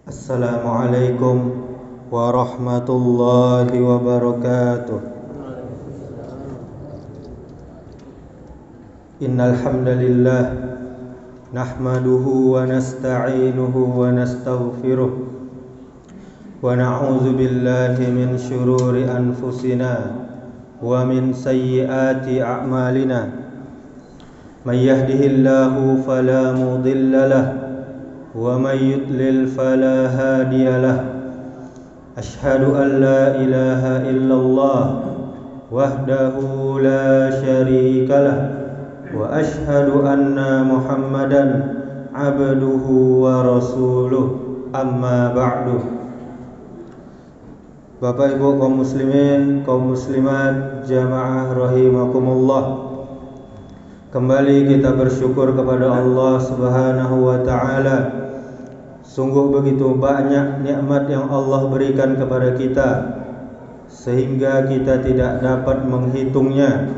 Assalamualaikum warahmatullahi wabarakatuh. Innal hamdalillah nahmaduhu wa nasta'inuhu wa nastaghfiruh wa na'udzu billahi min shururi anfusina wa min sayyiati a'malina. May yahdihillahu fala mudilla lahu ومن يضلل فلا هادي له أشهد أن لا إله إلا الله وحده لا شريك له وأشهد أن محمدا عبده ورسوله أما بعد. Bapak Ibu kaum muslimin, kaum muslimat, jamaah rahimakumullah. Kembali kita bersyukur kepada Allah Subhanahu wa taala. Sungguh begitu banyak nikmat yang Allah berikan kepada kita sehingga kita tidak dapat menghitungnya.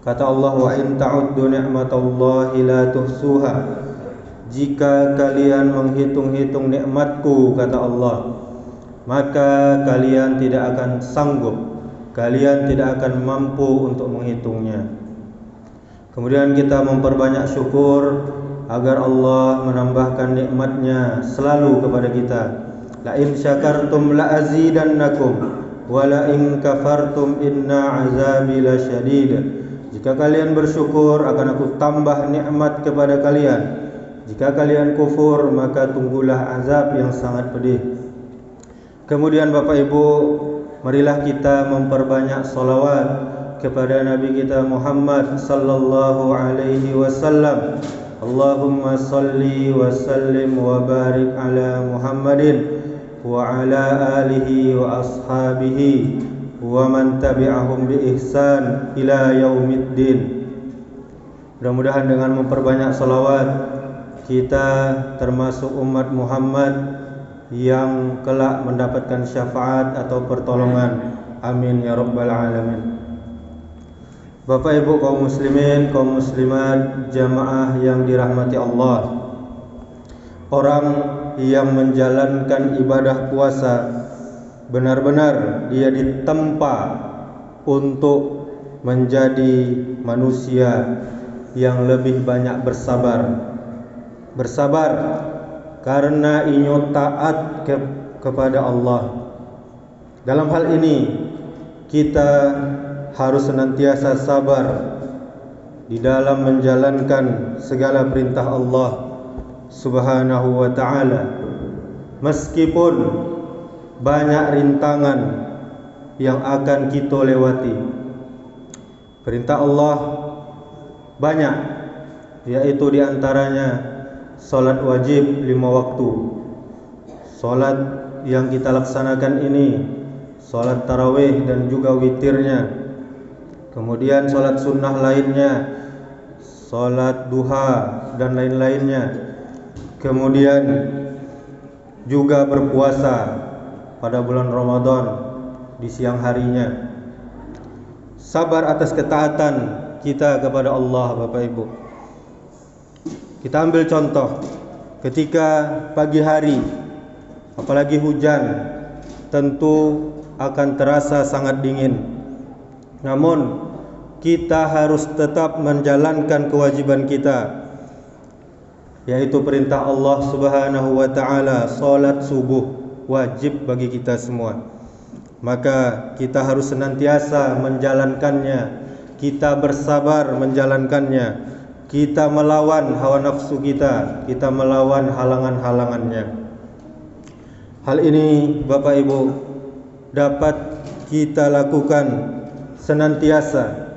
Kata Allah, wa in ta'uddu ni'matallahi la tuhsuha. Jika kalian menghitung-hitung nikmatku, kata Allah, maka kalian tidak akan sanggup, kalian tidak akan mampu untuk menghitungnya. Kemudian kita memperbanyak syukur agar Allah menambahkan nikmatnya selalu kepada kita. La in syakartum la azidannakum wa la in kafartum inna azabi lasyadid. Jika kalian bersyukur akan aku tambah nikmat kepada kalian. Jika kalian kufur maka tunggulah azab yang sangat pedih. Kemudian Bapak Ibu, marilah kita memperbanyak salawat kepada Nabi kita Muhammad sallallahu alaihi wasallam. Allahumma salli wa sallim wa barik ala Muhammadin wa ala alihi wa ashabihi wa man tabi'ahum bi ihsan ila yaumiddin. Mudah-mudahan dengan memperbanyak salawat kita termasuk umat Muhammad yang kelak mendapatkan syafaat atau pertolongan. Amin ya rabbal alamin. Bapak Ibu kaum muslimin, kaum muslimat, jamaah yang dirahmati Allah. Orang yang menjalankan ibadah puasa benar-benar dia ditempa untuk menjadi manusia yang lebih banyak bersabar. Bersabar karena inyo taat kepada Allah. Dalam hal ini kita harus senantiasa sabar di dalam menjalankan segala perintah Allah Subhanahu wa ta'ala. Meskipun banyak rintangan yang akan kita lewati. Perintah Allah banyak, yaitu diantaranya salat wajib 5 waktu. Salat yang kita laksanakan ini salat tarawih dan juga witirnya. Kemudian salat sunnah lainnya, salat duha dan lain-lainnya. Kemudian juga berpuasa pada bulan Ramadan di siang harinya. Sabar atas ketaatan kita kepada Allah, Bapak Ibu. Kita ambil contoh ketika pagi hari, apalagi hujan, tentu akan terasa sangat dingin. Namun kita harus tetap menjalankan kewajiban kita, yaitu perintah Allah Subhanahu wa ta'ala. Salat subuh wajib bagi kita semua. Maka kita harus senantiasa menjalankannya. Kita bersabar menjalankannya. Kita melawan hawa nafsu kita. Kita melawan halangan-halangannya. Hal ini Bapak Ibu dapat kita lakukan senantiasa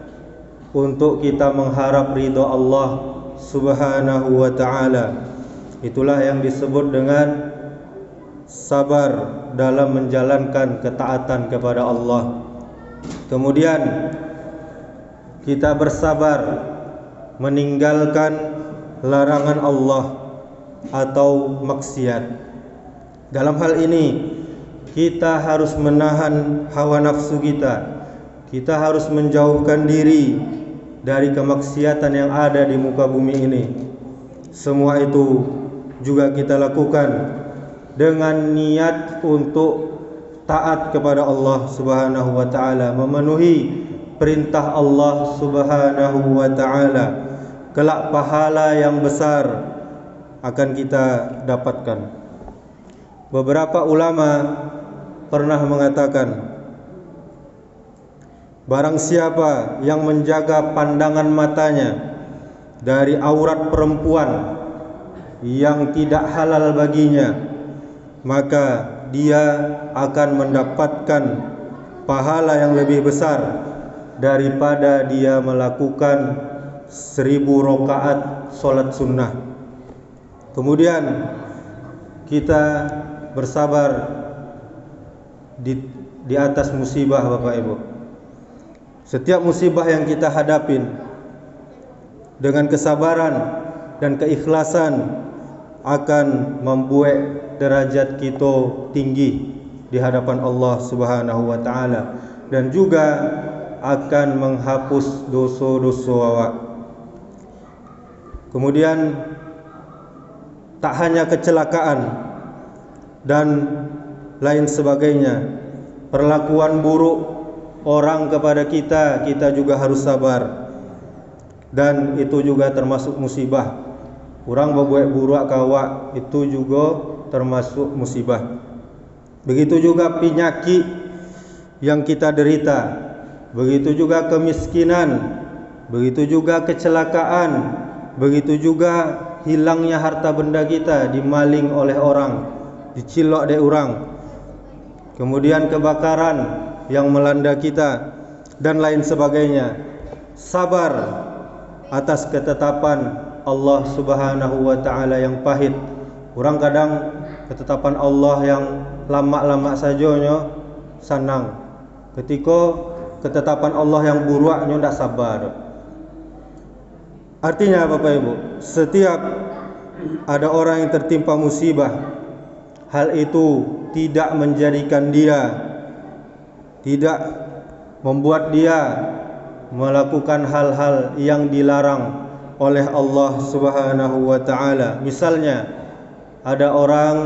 untuk kita mengharap ridha Allah Subhanahu wa ta'ala. Itulah yang disebut dengan sabar dalam menjalankan ketaatan kepada Allah. Kemudian kita bersabar meninggalkan larangan Allah atau maksiat. Dalam hal ini kita harus menahan hawa nafsu kita. Kita harus menjauhkan diri dari kemaksiatan yang ada di muka bumi ini. Semua itu juga kita lakukan dengan niat untuk taat kepada Allah Subhanahu wa taala, memenuhi perintah Allah Subhanahu wa taala, kelak pahala yang besar akan kita dapatkan. Beberapa ulama pernah mengatakan, barang siapa yang menjaga pandangan matanya dari aurat perempuan yang tidak halal baginya, maka dia akan mendapatkan pahala yang lebih besar daripada dia melakukan 1000 rakaat solat sunnah. Kemudian kita bersabar di atas musibah, Bapak Ibu. Setiap musibah yang kita hadapin dengan kesabaran dan keikhlasan akan membuat derajat kita tinggi di hadapan Allah Subhanahu wa taala, dan juga akan menghapus dosa-dosa awak. Kemudian tak hanya kecelakaan dan lain sebagainya, perlakuan buruk orang kepada kita juga harus sabar, dan itu juga termasuk musibah. Orang berbuat buruk kawak itu juga termasuk musibah. Begitu juga penyakit yang kita derita, begitu juga kemiskinan, begitu juga kecelakaan, begitu juga hilangnya harta benda kita, dimaling oleh orang, dicilok oleh orang, kemudian kebakaran yang melanda kita dan lain sebagainya. Sabar atas ketetapan Allah Subhanahu wa taala yang pahit. Orang kadang ketetapan Allah yang lama-lama sajonya senang. Ketika ketetapan Allah yang buruknya ndak sabar. Artinya Bapak Ibu, setiap ada orang yang tertimpa musibah, hal itu tidak menjadikan dia, tidak membuat dia melakukan hal-hal yang dilarang oleh Allah Subhanahu wa taala. Misalnya ada orang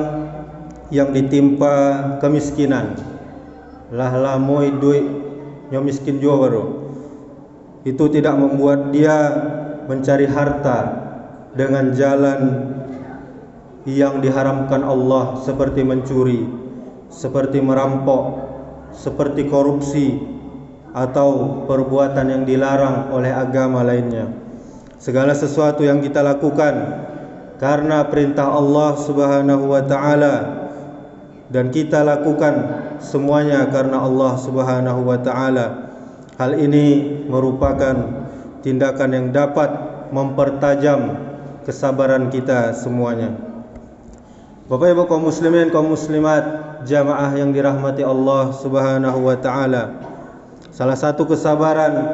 yang ditimpa kemiskinan, lah lamoi duit nyo miskin juga baru. Itu tidak membuat dia mencari harta dengan jalan yang diharamkan Allah, seperti mencuri, seperti merampok, seperti korupsi, atau perbuatan yang dilarang oleh agama lainnya. Segala sesuatu yang kita lakukan karena perintah Allah Subhanahu wa taala, dan kita lakukan semuanya karena Allah Subhanahu wa taala, hal ini merupakan tindakan yang dapat mempertajam kesabaran kita semuanya. Bapak Ibu kaum muslimin, kaum muslimat, jamaah yang dirahmati Allah Subhanahu wa taala, salah satu kesabaran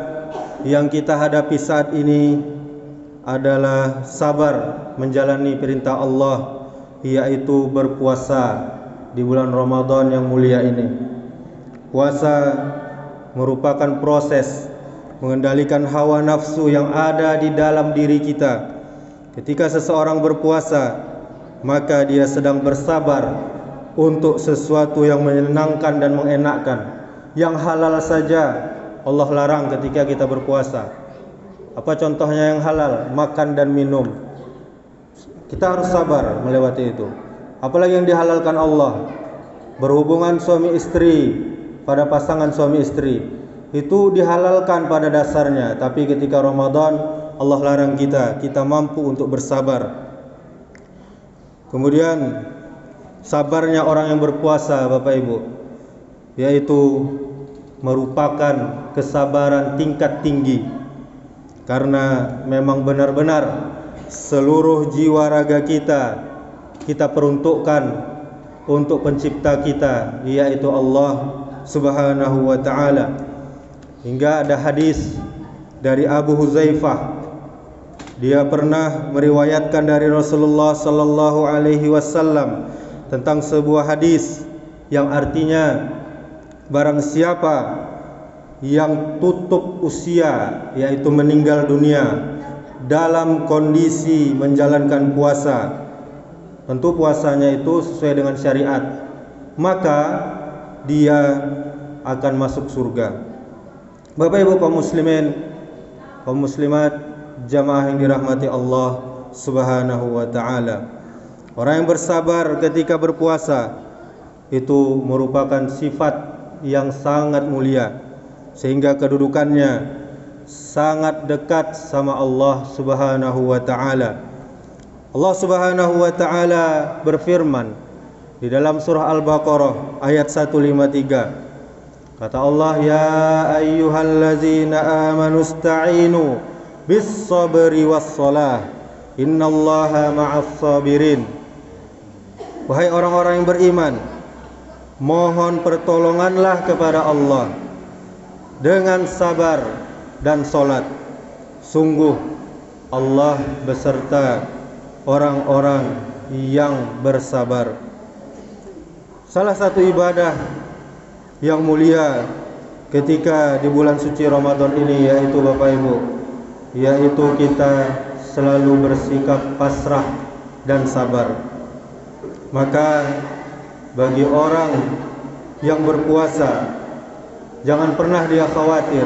yang kita hadapi saat ini adalah sabar menjalani perintah Allah, yaitu berpuasa di bulan Ramadan yang mulia ini. Puasa merupakan proses mengendalikan hawa nafsu yang ada di dalam diri kita. Ketika seseorang berpuasa, maka dia sedang bersabar untuk sesuatu yang menyenangkan dan mengenakkan. Yang halal saja Allah larang ketika kita berpuasa. Apa contohnya yang halal? Makan dan minum. Kita harus sabar melewati itu. Apalagi yang dihalalkan Allah, berhubungan suami istri pada pasangan suami istri, itu dihalalkan pada dasarnya. Tapi ketika Ramadan, Allah larang kita mampu untuk bersabar. Kemudian sabarnya orang yang berpuasa, Bapak Ibu, yaitu merupakan kesabaran tingkat tinggi, karena memang benar-benar seluruh jiwa raga kita peruntukkan untuk pencipta kita, yaitu Allah Subhanahu wa taala. Hingga ada hadis dari Abu Huzaifah, dia pernah meriwayatkan dari Rasulullah sallallahu alaihi wasallam tentang sebuah hadis yang artinya, barang siapa yang tutup usia, yaitu meninggal dunia dalam kondisi menjalankan puasa, tentu puasanya itu sesuai dengan syariat, maka dia akan masuk surga. Bapak Ibu kaum muslimin, kaum muslimat, jamaah yang dirahmati Allah Subhanahu wa taala. Orang yang bersabar ketika berpuasa itu merupakan sifat yang sangat mulia, sehingga kedudukannya sangat dekat sama Allah Subhanahu wa taala. Allah Subhanahu wa taala berfirman di dalam surah Al-Baqarah ayat 153. Kata Allah, ya ayyuhallazina amanu ista'inu bis-sabri was-shalah innallaha ma'as sabirin. Wahai orang-orang yang beriman, mohon pertolonganlah kepada Allah dengan sabar dan salat. Sungguh Allah beserta orang-orang yang bersabar. Salah satu ibadah yang mulia ketika di bulan suci Ramadan ini, yaitu Bapak Ibu, yaitu kita selalu bersikap pasrah dan sabar. Maka bagi orang yang berpuasa, jangan pernah dia khawatir.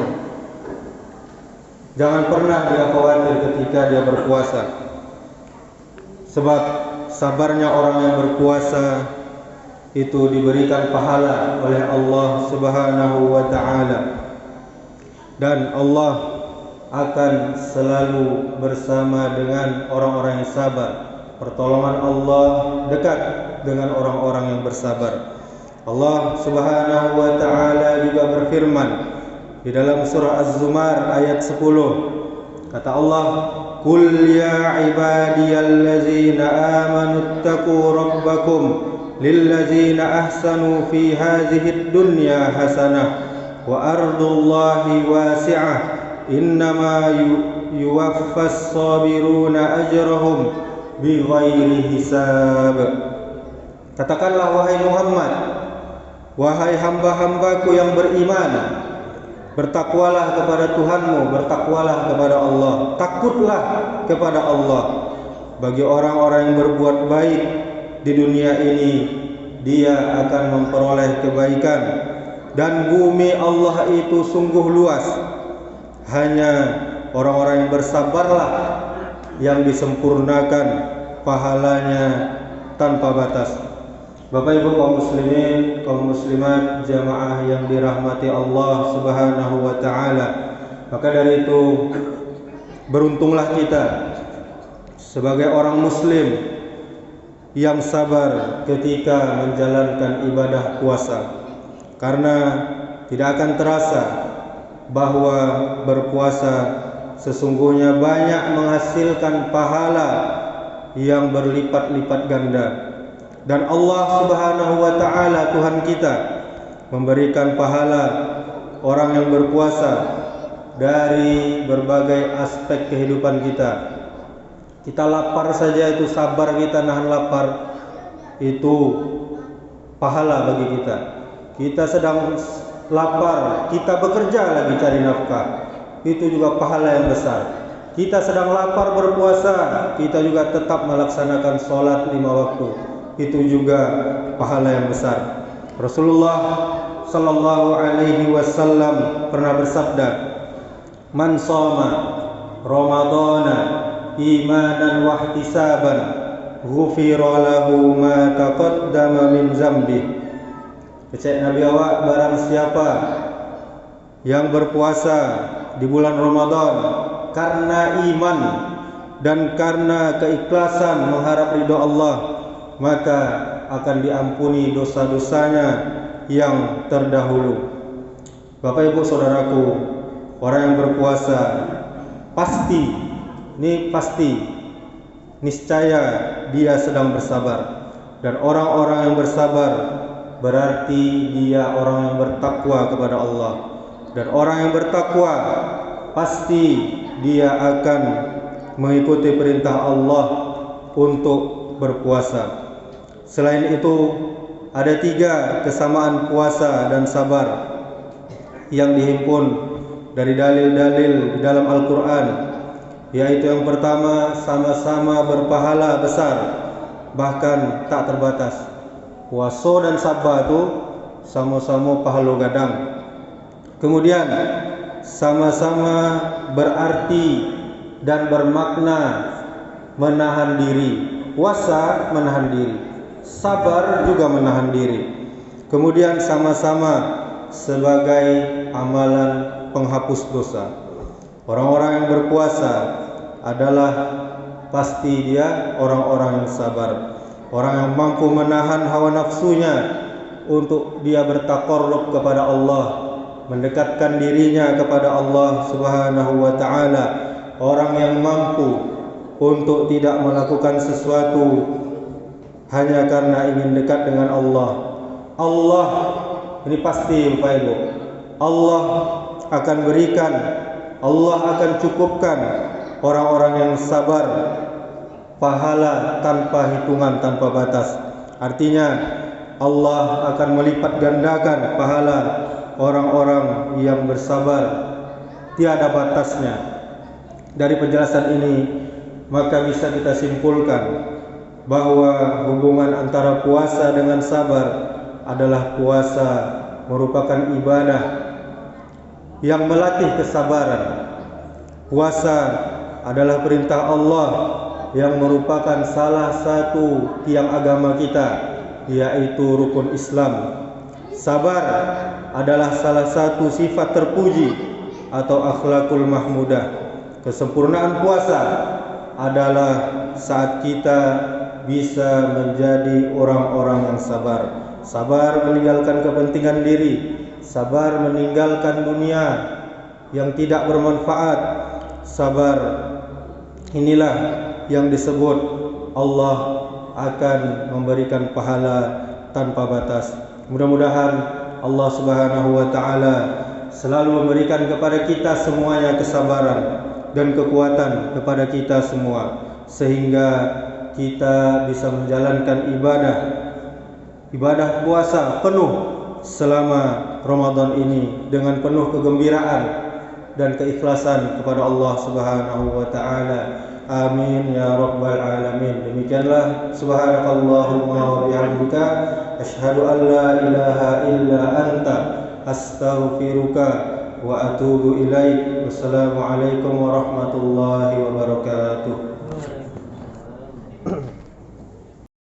Jangan pernah dia khawatir ketika dia berpuasa. Sebab sabarnya orang yang berpuasa itu diberikan pahala oleh Allah Subhanahu wa taala. Dan Allah akan selalu bersama dengan orang-orang yang sabar. Pertolongan Allah dekat dengan orang-orang yang bersabar. Allah Subhanahu wa taala juga berfirman di dalam surah Az-Zumar ayat 10. Kata Allah, "Qul ya ibadiyallazina amanu ittaqu rabbakum lillazina ahsanu fi hadhid dunya hasanah wa ardullahi wasi'ah innama yuwaffas sabiruna ajrahum bighairi hisab." Katakanlah wahai Muhammad, wahai hamba-hambaku yang beriman, bertakwalah kepada Tuhanmu, bertakwalah kepada Allah, takutlah kepada Allah. Bagi orang-orang yang berbuat baik di dunia ini, dia akan memperoleh kebaikan. Dan bumi Allah itu sungguh luas. Hanya orang-orang yang bersabarlah yang disempurnakan pahalanya tanpa batas. Bapak Ibu kaum muslimin, kaum muslimat, jamaah yang dirahmati Allah Subhanahu wa taala. Maka dari itu beruntunglah kita sebagai orang muslim yang sabar ketika menjalankan ibadah puasa. Karena tidak akan terasa bahwa berpuasa sesungguhnya banyak menghasilkan pahala yang berlipat-lipat ganda. Dan Allah Subhanahu wa taala, Tuhan kita, memberikan pahala orang yang berpuasa dari berbagai aspek kehidupan kita. Kita lapar saja itu sabar kita nahan lapar, itu pahala bagi kita. Kita sedang lapar, kita bekerja lagi cari nafkah, itu juga pahala yang besar. Kita sedang lapar berpuasa, kita juga tetap melaksanakan sholat 5 waktu, itu juga pahala yang besar. Rasulullah sallallahu alaihi wasallam pernah bersabda, "Man shoma Ramadana imanan wa ihtisaban, ghufira lahu ma taqaddama min zambi." Kecek Nabi awak, barang siapa yang berpuasa di bulan Ramadan karena iman dan karena keikhlasan mengharap ridha Allah, maka akan diampuni dosa-dosanya yang terdahulu. Bapak Ibu saudaraku, orang yang berpuasa pasti niscaya dia sedang bersabar. Dan orang-orang yang bersabar berarti dia orang yang bertakwa kepada Allah. Dan orang yang bertakwa pasti dia akan mengikuti perintah Allah untuk berpuasa. Selain itu, ada 3 kesamaan puasa dan sabar yang dihimpun dari dalil-dalil di dalam Al-Quran, yaitu yang pertama, sama-sama berpahala besar. bahkan tak terbatas. Puasa dan sabar itu sama-sama pahala gadang. Kemudian sama-sama berarti dan bermakna menahan diri. Puasa menahan diri, sabar juga menahan diri. Kemudian sama-sama sebagai amalan penghapus dosa. Orang-orang yang berpuasa adalah pasti dia orang-orang yang sabar, orang yang mampu menahan hawa nafsunya untuk dia bertaqarrub kepada Allah, mendekatkan dirinya kepada Allah Subhanahu wa taala, orang yang mampu untuk tidak melakukan sesuatu hanya karena ingin dekat dengan Allah. Allah ini pasti Bapak Ibu, Allah akan berikan, Allah akan cukupkan orang-orang yang sabar pahala tanpa hitungan, tanpa batas. Artinya Allah akan melipat gandakan pahala orang-orang yang bersabar, tiada batasnya. Dari penjelasan ini maka bisa kita simpulkan bahwa hubungan antara puasa dengan sabar adalah puasa merupakan ibadah yang melatih kesabaran. Puasa adalah perintah Allah yang merupakan salah satu tiang agama kita, yaitu rukun Islam. Sabar adalah salah satu sifat terpuji atau akhlakul mahmudah. Kesempurnaan puasa adalah saat kita bisa menjadi orang-orang yang sabar. Sabar meninggalkan kepentingan diri, sabar meninggalkan dunia yang tidak bermanfaat. Sabar inilah yang disebut Allah akan memberikan pahala tanpa batas. Mudah-mudahan Allah Subhanahu wa taala selalu memberikan kepada kita semuanya kesabaran dan kekuatan kepada kita semua, sehingga kita bisa menjalankan ibadah puasa penuh selama Ramadan ini dengan penuh kegembiraan dan keikhlasan kepada Allah Subhanahu wa taala. Amin ya rabbal alamin. Demikianlah, subhanakallahumma wa bihamdika asyhadu an la ilaha illa anta astaghfiruka wa atubu ilaik. Wassalamualaikum warahmatullahi wabarakatuh.